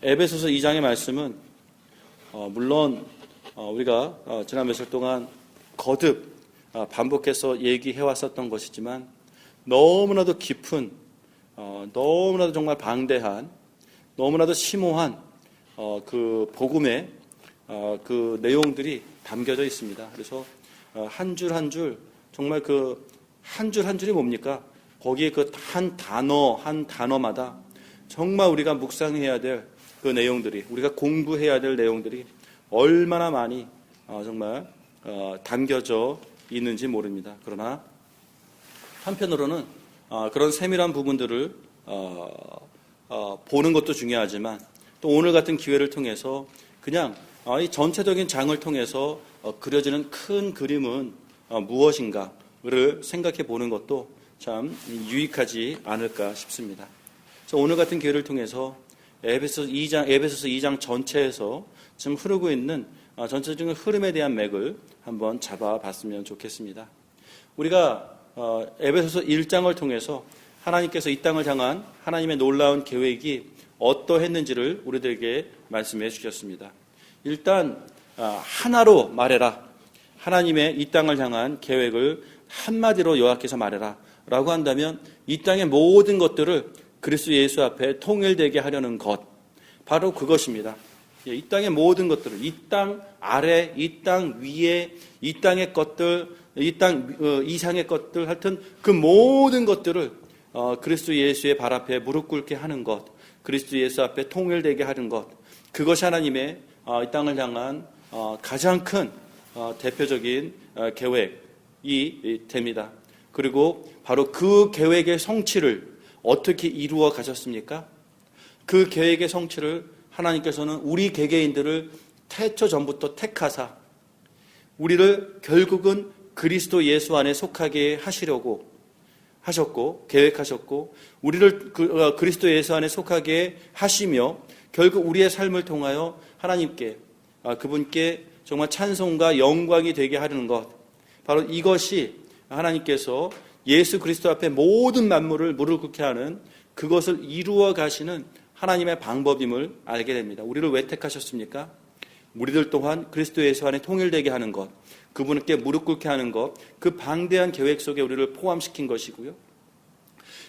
에베소서 2장의 말씀은 물론 우리가 지난 며칠 동안 거듭 반복해서 얘기해왔었던 것이지만 너무나도 깊은, 너무나도 정말 방대한, 너무나도 심오한 그 복음의 그 내용들이 담겨져 있습니다. 그래서 한 줄 한 줄, 정말 그 한 줄 한 줄이 뭡니까? 거기에 그 한 단어 한 단어마다 정말 우리가 묵상해야 될 그 내용들이, 우리가 공부해야 될 내용들이 얼마나 많이 정말 담겨져 있는지 모릅니다. 그러나 한편으로는 그런 세밀한 부분들을 보는 것도 중요하지만 또 오늘 같은 기회를 통해서 그냥 이 전체적인 장을 통해서 그려지는 큰 그림은 무엇인가를 생각해 보는 것도 참 유익하지 않을까 싶습니다. 그래서 오늘 같은 기회를 통해서 에베소서 2장 전체에서 지금 흐르고 있는 전체적인 흐름에 대한 맥을 한번 잡아봤으면 좋겠습니다. 우리가 에베소서 1장을 통해서 하나님께서 이 땅을 향한 하나님의 놀라운 계획이 어떠했는지를 우리들에게 말씀해 주셨습니다. 일단 하나로 말해라. 하나님의 이 땅을 향한 계획을 한마디로 요약해서 말해라 라고 한다면 이 땅의 모든 것들을 그리스도 예수 앞에 통일되게 하려는 것, 바로 그것입니다. 이 땅의 모든 것들을, 이 땅 아래, 이 땅 위에, 이 땅의 것들, 이 땅 이상의 것들, 하여튼 그 모든 것들을 그리스도 예수의 발 앞에 무릎 꿇게 하는 것, 그리스도 예수 앞에 통일되게 하는 것, 그것이 하나님의 이 땅을 향한 가장 큰 대표적인 계획이 됩니다. 그리고 바로 그 계획의 성취를 어떻게 이루어 가셨습니까? 그 계획의 성취를 하나님께서는 우리 개개인들을 태초 전부터 택하사 우리를 결국은 그리스도 예수 안에 속하게 하시려고 하셨고 계획하셨고 우리를 그리스도 예수 안에 속하게 하시며 결국 우리의 삶을 통하여 하나님께 그분께 정말 찬송과 영광이 되게 하려는 것, 바로 이것이 하나님께서 예수 그리스도 앞에 모든 만물을 무릎 꿇게 하는 그것을 이루어 가시는 하나님의 방법임을 알게 됩니다. 우리를 왜 택하셨습니까? 우리들 또한 그리스도 예수 안에 통일되게 하는 것, 그분께 무릎 꿇게 하는 것, 그 방대한 계획 속에 우리를 포함시킨 것이고요.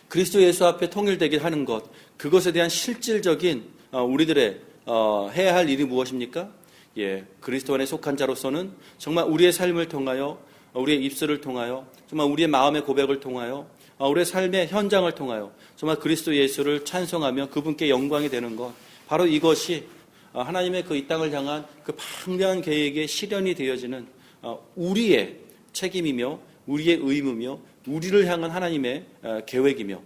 그리스도 예수 앞에 통일되게 하는 것, 그것에 대한 실질적인 우리들의 해야 할 일이 무엇입니까? 그리스도 안에 속한 자로서는 정말 우리의 삶을 통하여, 우리의 입술을 통하여, 정말 우리의 마음의 고백을 통하여, 우리의 삶의 현장을 통하여 정말 그리스도 예수를 찬송하며 그분께 영광이 되는 것, 바로 이것이 하나님의 그 이 땅을 향한 그 방대한 계획의 실현이 되어지는 우리의 책임이며 우리의 의무며 우리를 향한 하나님의 계획이며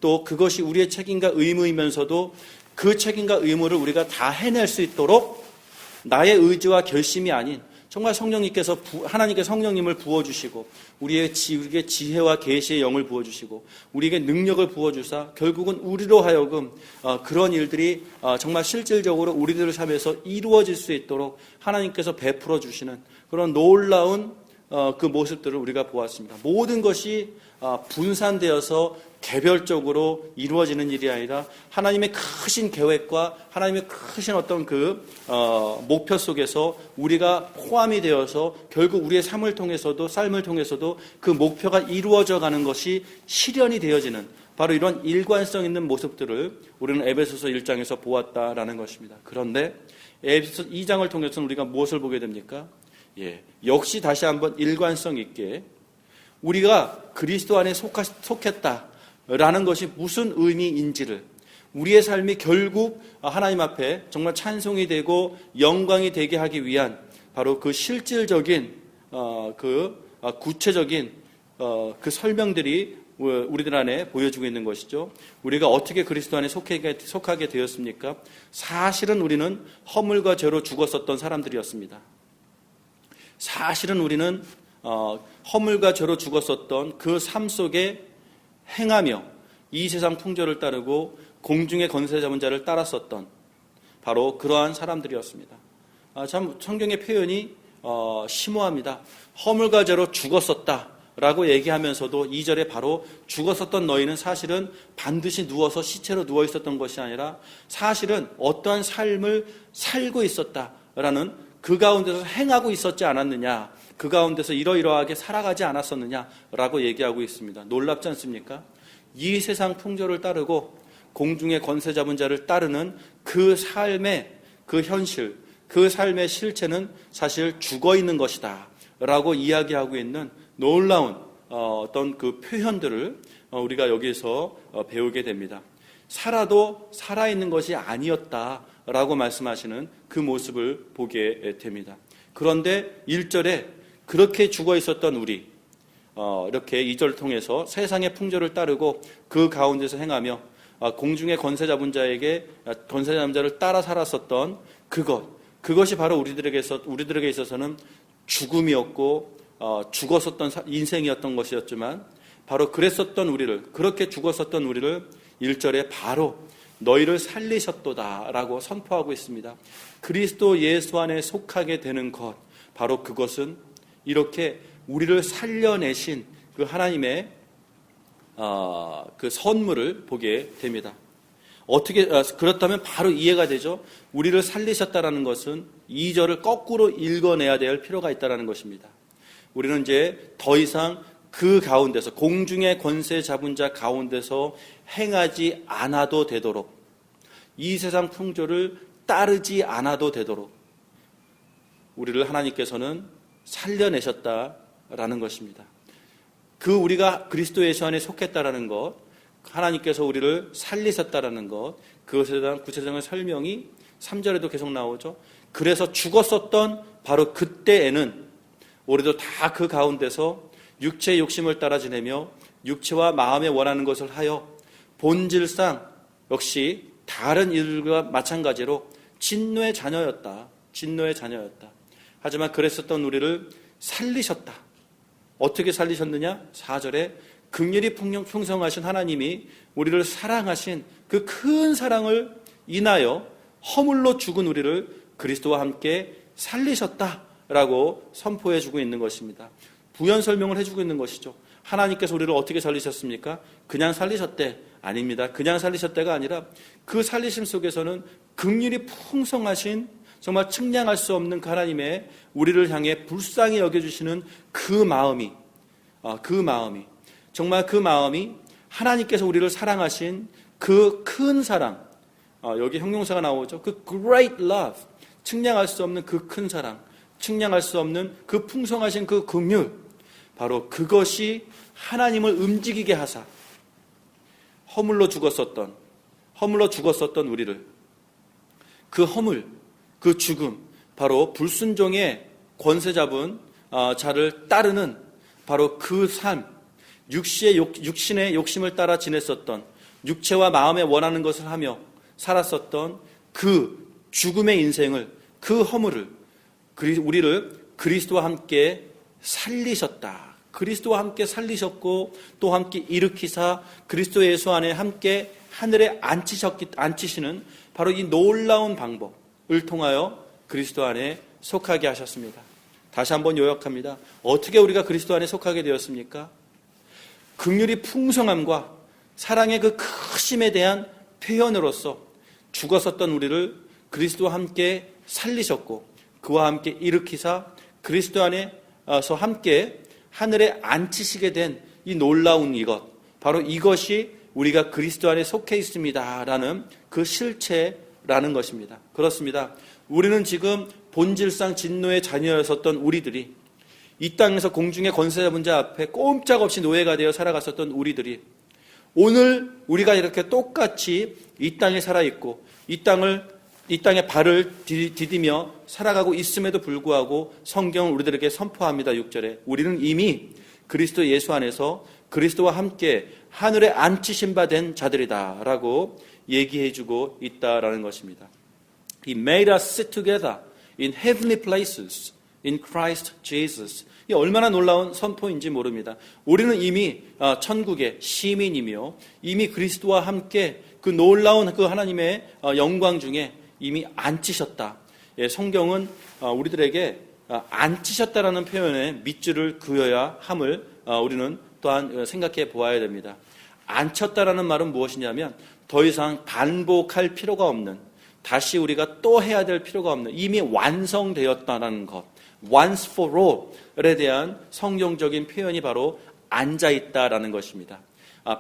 또 그것이 우리의 책임과 의무이면서도 그 책임과 의무를 우리가 다 해낼 수 있도록 나의 의지와 결심이 아닌 정말 성령님께서 하나님께 성령님을 부어주시고 우리에게 지혜와 계시의 영을 부어주시고 우리에게 능력을 부어주사 결국은 우리로 하여금 그런 일들이 정말 실질적으로 우리들 삶에서 이루어질 수 있도록 하나님께서 베풀어 주시는 그런 놀라운 그 모습들을 우리가 보았습니다. 모든 것이 분산되어서 개별적으로 이루어지는 일이 아니라 하나님의 크신 계획과 하나님의 크신 어떤 그 목표 속에서 우리가 포함이 되어서 결국 우리의 삶을 통해서도 그 목표가 이루어져 가는 것이 실현이 되어지는 바로 이런 일관성 있는 모습들을 우리는 에베소서 1장에서 보았다라는 것입니다. 그런데 에베소서 2장을 통해서는 우리가 무엇을 보게 됩니까? 역시 다시 한번 일관성 있게 우리가 그리스도 안에 속했다라는 것이 무슨 의미인지를 우리의 삶이 결국 하나님 앞에 정말 찬송이 되고 영광이 되게 하기 위한 바로 그 실질적인 구체적인 그 설명들이 우리들 안에 보여주고 있는 것이죠. 우리가 어떻게 그리스도 안에 속하게 되었습니까? 사실은 우리는 허물과 죄로 죽었었던 사람들이었습니다. 사실은 우리는 허물과 죄로 죽었었던 그 삶 속에 행하며 이 세상 풍조를 따르고 공중의 권세 잡은 자를 따랐었던 바로 그러한 사람들이었습니다. 참 성경의 표현이 심오합니다. 허물과 죄로 죽었었다 라고 얘기하면서도 2절에 바로 죽었었던 너희는 사실은 반드시 누워서 시체로 누워 있었던 것이 아니라 사실은 어떠한 삶을 살고 있었다라는 그 가운데서 행하고 있었지 않았느냐, 그 가운데서 이러이러하게 살아가지 않았었느냐라고 얘기하고 있습니다. 놀랍지 않습니까? 이 세상 풍조를 따르고 공중의 권세 잡은 자를 따르는 그 삶의 그 현실, 그 삶의 실체는 사실 죽어 있는 것이다 라고 이야기하고 있는 놀라운 어떤 그 표현들을 우리가 여기서 배우게 됩니다. 살아도 살아있는 것이 아니었다라고 말씀하시는 그 모습을 보게 됩니다. 그런데 1절에 그렇게 죽어 있었던 우리, 이렇게 2절을 통해서 세상의 풍조를 따르고 그 가운데서 행하며 공중의 권세 잡은 자를 따라 살았었던 그것이 바로 우리들에게 있어서는 죽음이었고 죽었었던 인생이었던 것이었지만 바로 그렇게 죽었었던 우리를 1절에 바로 너희를 살리셨도다라고 선포하고 있습니다. 그리스도 예수 안에 속하게 되는 것, 바로 그것은 이렇게 우리를 살려내신 그 하나님의 그 선물을 보게 됩니다. 그렇다면 바로 이해가 되죠. 우리를 살리셨다라는 것은 2절을 거꾸로 읽어내야 될 필요가 있다는 것입니다. 우리는 이제 더 이상 그 가운데서 공중의 권세 잡은 자 가운데서 행하지 않아도 되도록, 이 세상 풍조를 따르지 않아도 되도록 우리를 하나님께서는 살려내셨다라는 것입니다. 우리가 그리스도 예수 안에 속했다라는 것, 하나님께서 우리를 살리셨다라는 것, 그것에 대한 구체적인 설명이 3절에도 계속 나오죠. 그래서 죽었었던 바로 그때에는 우리도 다 그 가운데서 육체의 욕심을 따라 지내며 육체와 마음에 원하는 것을 하여 본질상 역시 다른 이들과 마찬가지로 진노의 자녀였다. 하지만 그랬었던 우리를 살리셨다. 어떻게 살리셨느냐? 4절에 긍휼이 풍성하신 하나님이 우리를 사랑하신 그 큰 사랑을 인하여 허물로 죽은 우리를 그리스도와 함께 살리셨다라고 선포해주고 있는 것입니다. 부연 설명을 해주고 있는 것이죠. 하나님께서 우리를 어떻게 살리셨습니까? 그냥 살리셨대? 아닙니다. 그냥 살리셨대가 아니라 그 살리심 속에서는 긍휼이 풍성하신, 정말 측량할 수 없는 그 하나님의 우리를 향해 불쌍히 여겨주시는 그 마음이 정말 그 마음이 하나님께서 우리를 사랑하신 그 큰 사랑, 여기 형용사가 나오죠. 그 great love, 측량할 수 없는 그 큰 사랑, 측량할 수 없는 그 풍성하신 그 긍휼, 바로 그것이 하나님을 움직이게 하사 허물로 죽었었던 우리를, 그 허물, 그 죽음, 바로 불순종의 권세 잡은 자를 따르는 바로 그 삶, 육신의 욕심을 따라 지냈었던, 육체와 마음에 원하는 것을 하며 살았었던 그 죽음의 인생을, 그 허물을, 우리를 그리스도와 함께 살리셨다. 그리스도와 함께 살리셨고 또 함께 일으키사 그리스도 예수 안에 함께 하늘에 앉히시는 바로 이 놀라운 방법을 통하여 그리스도 안에 속하게 하셨습니다. 다시 한번 요약합니다. 어떻게 우리가 그리스도 안에 속하게 되었습니까? 긍휼이 풍성함과 사랑의 그 크심에 대한 표현으로서 죽었었던 우리를 그리스도와 함께 살리셨고 그와 함께 일으키사 그리스도 안에서 함께 하늘에 앉히시게 된 이 놀라운 이것, 바로 이것이 우리가 그리스도 안에 속해 있습니다라는 그 실체라는 것입니다. 그렇습니다. 우리는 지금 본질상 진노의 자녀였었던 우리들이, 이 땅에서 공중의 권세 잡은 자 앞에 꼼짝없이 노예가 되어 살아갔었던 우리들이 오늘 우리가 이렇게 똑같이 이 땅에 살아있고 이 땅에 발을 디디며 살아가고 있음에도 불구하고 성경은 우리들에게 선포합니다. 6절에 우리는 이미 그리스도 예수 안에서 그리스도와 함께 하늘에 앉히신 바 된 자들이다 라고 얘기해주고 있다라는 것입니다. He made us sit together in heavenly places in Christ Jesus. 이 얼마나 놀라운 선포인지 모릅니다. 우리는 이미 천국의 시민이며 이미 그리스도와 함께 그 놀라운 그 하나님의 영광 중에 이미 앉히셨다. 성경은 우리들에게 앉히셨다라는 표현에 밑줄을 그어야 함을 우리는 또한 생각해 보아야 됩니다. 안쳤다라는 말은 무엇이냐면 더 이상 반복할 필요가 없는, 다시 우리가 또 해야 될 필요가 없는, 이미 완성되었다는 것, once for all에 대한 성경적인 표현이 바로 앉아있다라는 것입니다.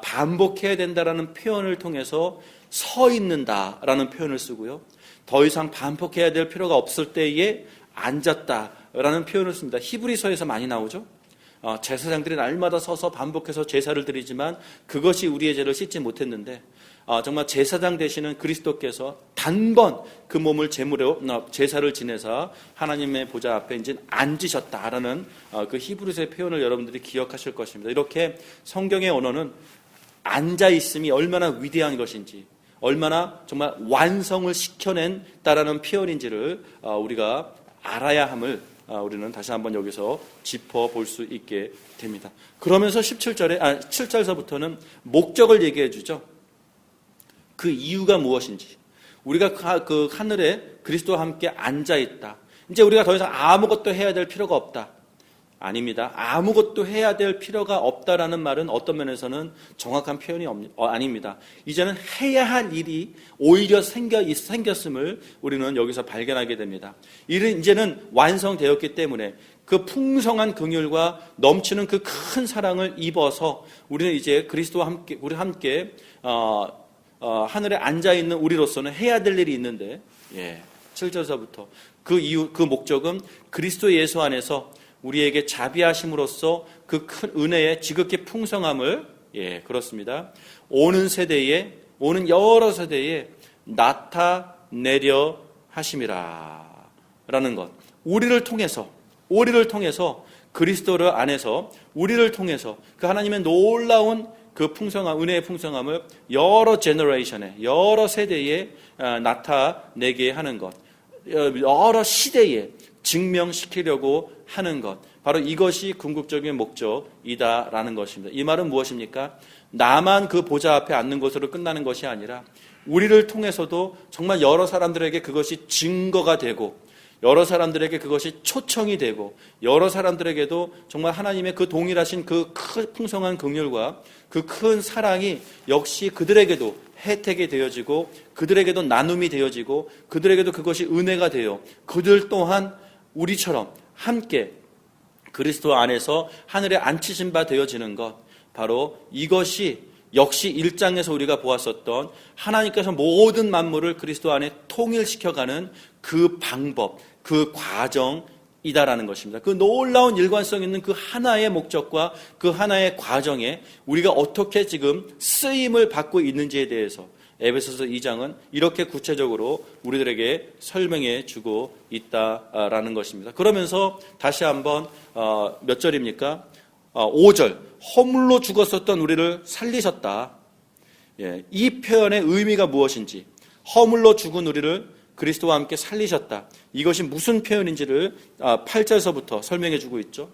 반복해야 된다라는 표현을 통해서 서 있는다라는 표현을 쓰고요. 더 이상 반복해야 될 필요가 없을 때에 앉았다라는 표현을 씁니다. 히브리서에서 많이 나오죠. 제사장들이 날마다 서서 반복해서 제사를 드리지만 그것이 우리의 죄를 씻지 못했는데 정말 제사장 되시는 그리스도께서 단번 그 몸을 제물로 제사를 지내사 하나님의 보좌 앞에 이제 앉으셨다라는 그 히브리서의 표현을 여러분들이 기억하실 것입니다. 이렇게 성경의 언어는 앉아있음이 얼마나 위대한 것인지, 얼마나 정말 완성을 시켜낸다라는 표현인지를 우리가 알아야 함을 우리는 다시 한번 여기서 짚어볼 수 있게 됩니다. 그러면서 7절서부터는 목적을 얘기해 주죠. 그 이유가 무엇인지, 우리가 그 하늘에 그리스도와 함께 앉아있다, 이제 우리가 더 이상 아무것도 해야 될 필요가 없다. 아닙니다. 아무것도 해야 될 필요가 없다라는 말은 어떤 면에서는 정확한 표현이 아닙니다. 이제는 해야 할 일이 오히려 생겼음을 우리는 여기서 발견하게 됩니다. 일은 이제는 완성되었기 때문에 그 풍성한 긍휼과 넘치는 그 큰 사랑을 입어서 우리는 이제 그리스도와 함께 하늘에 앉아있는 우리로서는 해야 될 일이 있는데, 7절서부터 그 이유, 그 목적은 그리스도 예수 안에서 우리에게 자비하심으로써 그 큰 은혜의 지극히 풍성함을, 그렇습니다, 오는 여러 세대에 나타내려 하심이라 라는 것. 우리를 통해서 그리스도를 안에서 우리를 통해서 그 하나님의 놀라운 그 풍성함, 은혜의 풍성함을 여러 제너레이션에, 여러 세대에 나타내게 하는 것, 여러 시대에 증명시키려고 하는 것, 바로 이것이 궁극적인 목적이다라는 것입니다. 이 말은 무엇입니까? 나만 그 보좌 앞에 앉는 것으로 끝나는 것이 아니라 우리를 통해서도 정말 여러 사람들에게 그것이 증거가 되고, 여러 사람들에게 그것이 초청이 되고, 여러 사람들에게도 정말 하나님의 그 동일하신 그 큰 풍성한 긍휼과 그 큰 사랑이 역시 그들에게도 혜택이 되어지고, 그들에게도 나눔이 되어지고, 그들에게도 그것이 은혜가 되어 그들 또한 우리처럼 함께 그리스도 안에서 하늘에 앉히신 바 되어지는 것, 바로 이것이 역시 1장에서 우리가 보았었던 하나님께서 모든 만물을 그리스도 안에 통일시켜가는 그 방법, 그 과정이다라는 것입니다. 그 놀라운 일관성 있는 그 하나의 목적과 그 하나의 과정에 우리가 어떻게 지금 쓰임을 받고 있는지에 대해서 에베소서 2장은 이렇게 구체적으로 우리들에게 설명해 주고 있다라는 것입니다. 그러면서 다시 한번 몇 절입니까? 5절, 허물로 죽었었던 우리를 살리셨다. 이 표현의 의미가 무엇인지, 허물로 죽은 우리를 그리스도와 함께 살리셨다, 이것이 무슨 표현인지를 8절서부터 설명해 주고 있죠.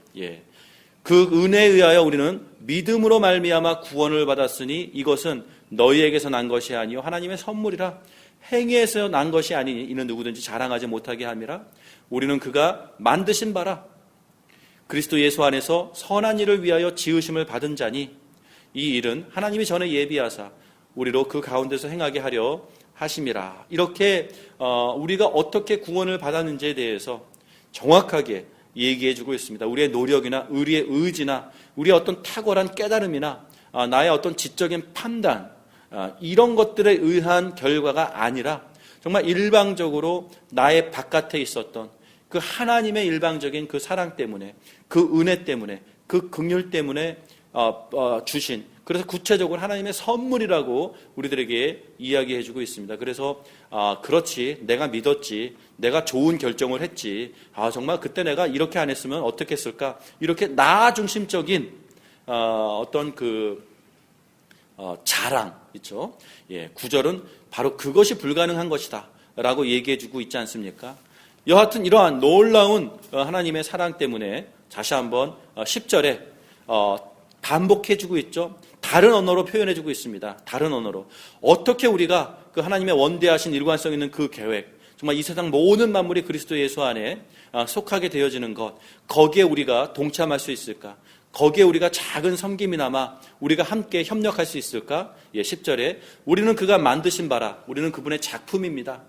그 은혜에 의하여 우리는 믿음으로 말미암아 구원을 받았으니 이것은 너희에게서 난 것이 아니요 하나님의 선물이라. 행위에서 난 것이 아니니 이는 누구든지 자랑하지 못하게 함이라. 우리는 그가 만드신 바라 그리스도 예수 안에서 선한 일을 위하여 지으심을 받은 자니 이 일은 하나님이 전에 예비하사 우리로 그 가운데서 행하게 하려 하심이라. 이렇게 우리가 어떻게 구원을 받았는지에 대해서 정확하게 얘기해 주고 있습니다. 우리의 노력이나 우리의 의지나 우리의 어떤 탁월한 깨달음이나 나의 어떤 지적인 판단, 이런 것들에 의한 결과가 아니라 정말 일방적으로 나의 바깥에 있었던 그 하나님의 일방적인 그 사랑 때문에, 그 은혜 때문에, 그 긍휼 때문에 주신, 그래서 구체적으로 하나님의 선물이라고 우리들에게 이야기해 주고 있습니다. 그래서 그렇지, 내가 믿었지, 내가 좋은 결정을 했지, 정말 그때 내가 이렇게 안 했으면 어떻게 했을까, 이렇게 나 중심적인 어떤 그 자랑 있죠. 9절은 바로 그것이 불가능한 것이다 라고 얘기해 주고 있지 않습니까? 여하튼 이러한 놀라운 하나님의 사랑 때문에 다시 한번 10절에 반복해 주고 있죠. 다른 언어로 표현해 주고 있습니다. 다른 언어로 어떻게 우리가 그 하나님의 원대하신 일관성 있는 그 계획, 정말 이 세상 모든 만물이 그리스도 예수 안에 속하게 되어지는 것, 거기에 우리가 동참할 수 있을까? 거기에 우리가 작은 섬김이나마 우리가 함께 협력할 수 있을까? 10절에 우리는 그가 만드신 바라, 우리는 그분의 작품입니다.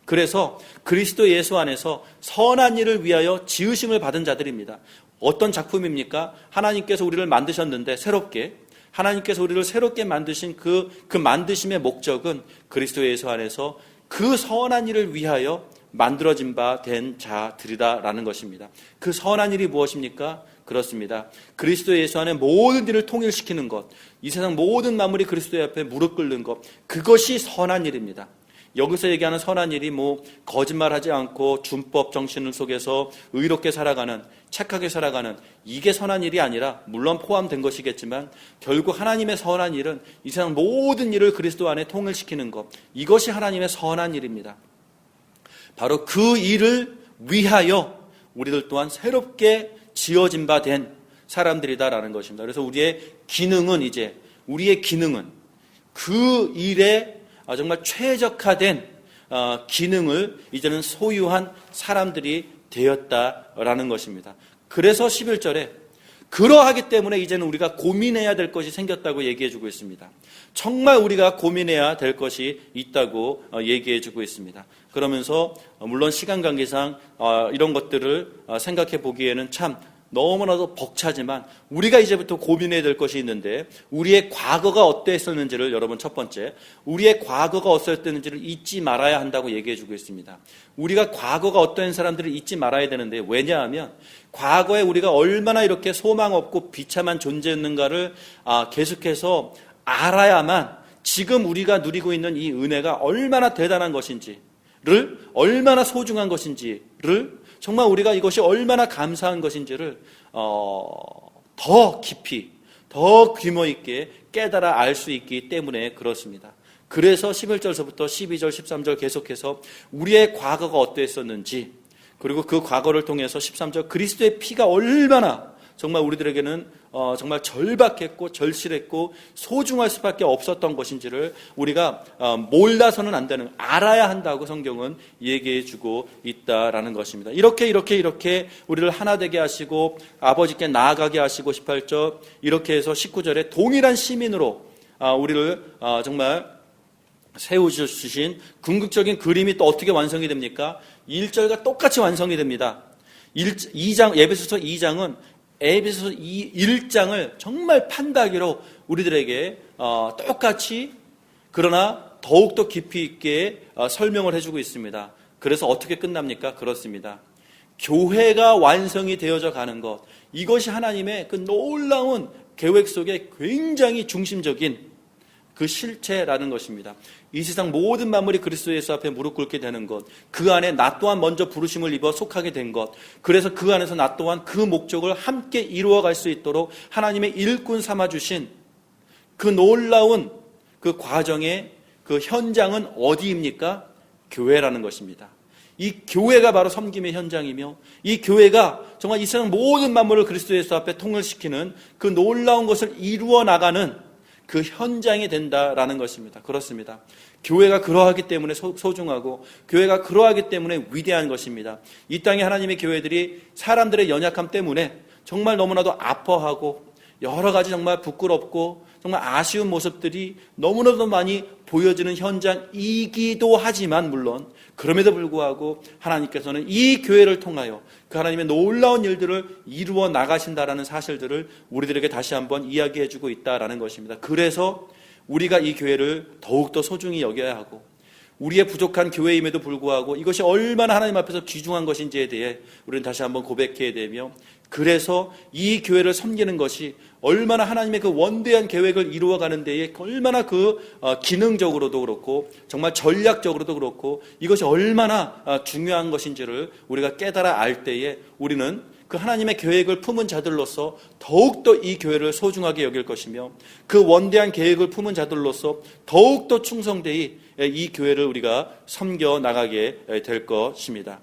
그래서 그리스도 예수 안에서 선한 일을 위하여 지으심을 받은 자들입니다. 어떤 작품입니까? 하나님께서 우리를 만드셨는데 새롭게, 하나님께서 우리를 새롭게 만드신 그 만드심의 목적은 그리스도 예수 안에서 그 선한 일을 위하여 만들어진 바 된 자들이다라는 것입니다. 그 선한 일이 무엇입니까? 그렇습니다. 그리스도 예수 안에 모든 일을 통일시키는 것, 이 세상 모든 만물이 그리스도 앞에 무릎 꿇는 것, 그것이 선한 일입니다. 여기서 얘기하는 선한 일이 거짓말하지 않고 준법 정신 속에서 의롭게 살아가는, 착하게 살아가는, 이게 선한 일이 아니라 물론 포함된 것이겠지만 결국 하나님의 선한 일은 이 세상 모든 일을 그리스도 안에 통일시키는 것, 이것이 하나님의 선한 일입니다. 바로 그 일을 위하여 우리들 또한 새롭게 지어진 바 된 사람들이다라는 것입니다. 그래서 우리의 기능은 그 일에 정말 최적화된 기능을 이제는 소유한 사람들이 되었다라는 것입니다. 그래서 11절에 그러하기 때문에 이제는 우리가 고민해야 될 것이 생겼다고 얘기해주고 있습니다. 정말 우리가 고민해야 될 것이 있다고 얘기해주고 있습니다. 그러면서 물론 시간 관계상 이런 것들을 생각해 보기에는 참 너무나도 벅차지만 우리가 이제부터 고민해야 될 것이 있는데, 우리의 과거가 어땠었는지를, 여러분 첫 번째, 우리의 과거가 어땠는지를 잊지 말아야 한다고 얘기해주고 있습니다. 우리가 과거가 어떤 사람들을 잊지 말아야 되는데, 왜냐하면 과거에 우리가 얼마나 이렇게 소망 없고 비참한 존재였는가를 계속해서 알아야만 지금 우리가 누리고 있는 이 은혜가 얼마나 대단한 것인지를, 얼마나 소중한 것인지를, 정말 우리가 이것이 얼마나 감사한 것인지를 더 깊이, 더 규모 있게 깨달아 알 수 있기 때문에 그렇습니다. 그래서 11절서부터 12절, 13절 계속해서 우리의 과거가 어떠했었는지, 그리고 그 과거를 통해서 13절 그리스도의 피가 얼마나 정말 우리들에게는 정말 절박했고 절실했고 소중할 수밖에 없었던 것인지를 우리가 몰라서는 안 되는, 알아야 한다고 성경은 얘기해 주고 있다라는 것입니다. 이렇게 우리를 하나 되게 하시고 아버지께 나아가게 하시고 18절, 이렇게 해서 19절에 동일한 시민으로 우리를 정말 세우주신 궁극적인 그림이 또 어떻게 완성이 됩니까? 1절과 똑같이 완성이 됩니다. 2장, 에베소서 2장은 에베소서 1장을 정말 판다기로 우리들에게 똑같이, 그러나 더욱더 깊이 있게 설명을 해주고 있습니다. 그래서 어떻게 끝납니까? 그렇습니다. 교회가 완성이 되어져 가는 것, 이것이 하나님의 그 놀라운 계획 속에 굉장히 중심적인 그 실체라는 것입니다. 이 세상 모든 만물이 그리스도 예수 앞에 무릎 꿇게 되는 것, 그 안에 나 또한 먼저 부르심을 입어 속하게 된 것, 그래서 그 안에서 나 또한 그 목적을 함께 이루어갈 수 있도록 하나님의 일꾼 삼아주신 그 놀라운 그 과정의 그 현장은 어디입니까? 교회라는 것입니다. 이 교회가 바로 섬김의 현장이며, 이 교회가 정말 이 세상 모든 만물을 그리스도 예수 앞에 통일시키는 그 놀라운 것을 이루어 나가는 그 현장이 된다라는 것입니다. 그렇습니다. 교회가 그러하기 때문에 소중하고, 교회가 그러하기 때문에 위대한 것입니다. 이 땅의 하나님의 교회들이 사람들의 연약함 때문에 정말 너무나도 아파하고 여러 가지 정말 부끄럽고 정말 아쉬운 모습들이 너무나도 많이 보여지는 현장이기도 하지만, 물론 그럼에도 불구하고 하나님께서는 이 교회를 통하여 그 하나님의 놀라운 일들을 이루어 나가신다라는 사실들을 우리들에게 다시 한번 이야기해주고 있다라는 것입니다. 그래서 우리가 이 교회를 더욱더 소중히 여겨야 하고, 우리의 부족한 교회임에도 불구하고 이것이 얼마나 하나님 앞에서 귀중한 것인지에 대해 우리는 다시 한번 고백해야 되며, 그래서 이 교회를 섬기는 것이 얼마나 하나님의 그 원대한 계획을 이루어가는 데에 얼마나 그 기능적으로도 그렇고 정말 전략적으로도 그렇고 이것이 얼마나 중요한 것인지를 우리가 깨달아 알 때에 우리는 그 하나님의 계획을 품은 자들로서 더욱더 이 교회를 소중하게 여길 것이며, 그 원대한 계획을 품은 자들로서 더욱더 충성되이 이 교회를 우리가 섬겨 나가게 될 것입니다.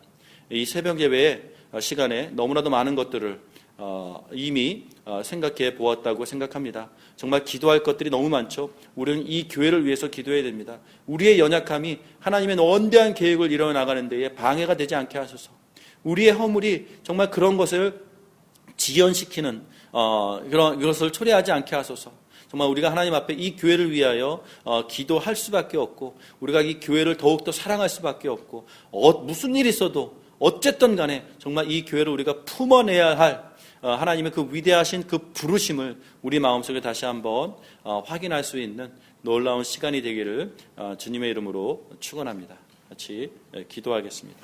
이 새벽 예배의 시간에 너무나도 많은 것들을 이미 생각해 보았다고 생각합니다. 정말 기도할 것들이 너무 많죠. 우리는 이 교회를 위해서 기도해야 됩니다. 우리의 연약함이 하나님의 원대한 계획을 이루어 나가는 데에 방해가 되지 않게 하소서. 우리의 허물이 정말 그런 것을 지연시키는 그것을 초래하지 않게 하소서. 정말 우리가 하나님 앞에 이 교회를 위하여 기도할 수밖에 없고, 우리가 이 교회를 더욱더 사랑할 수밖에 없고, 무슨 일이 있어도 어쨌든 간에 정말 이 교회를 우리가 품어내야 할 하나님의 그 위대하신 그 부르심을 우리 마음속에 다시 한번 확인할 수 있는 놀라운 시간이 되기를 주님의 이름으로 축원합니다. 같이 기도하겠습니다.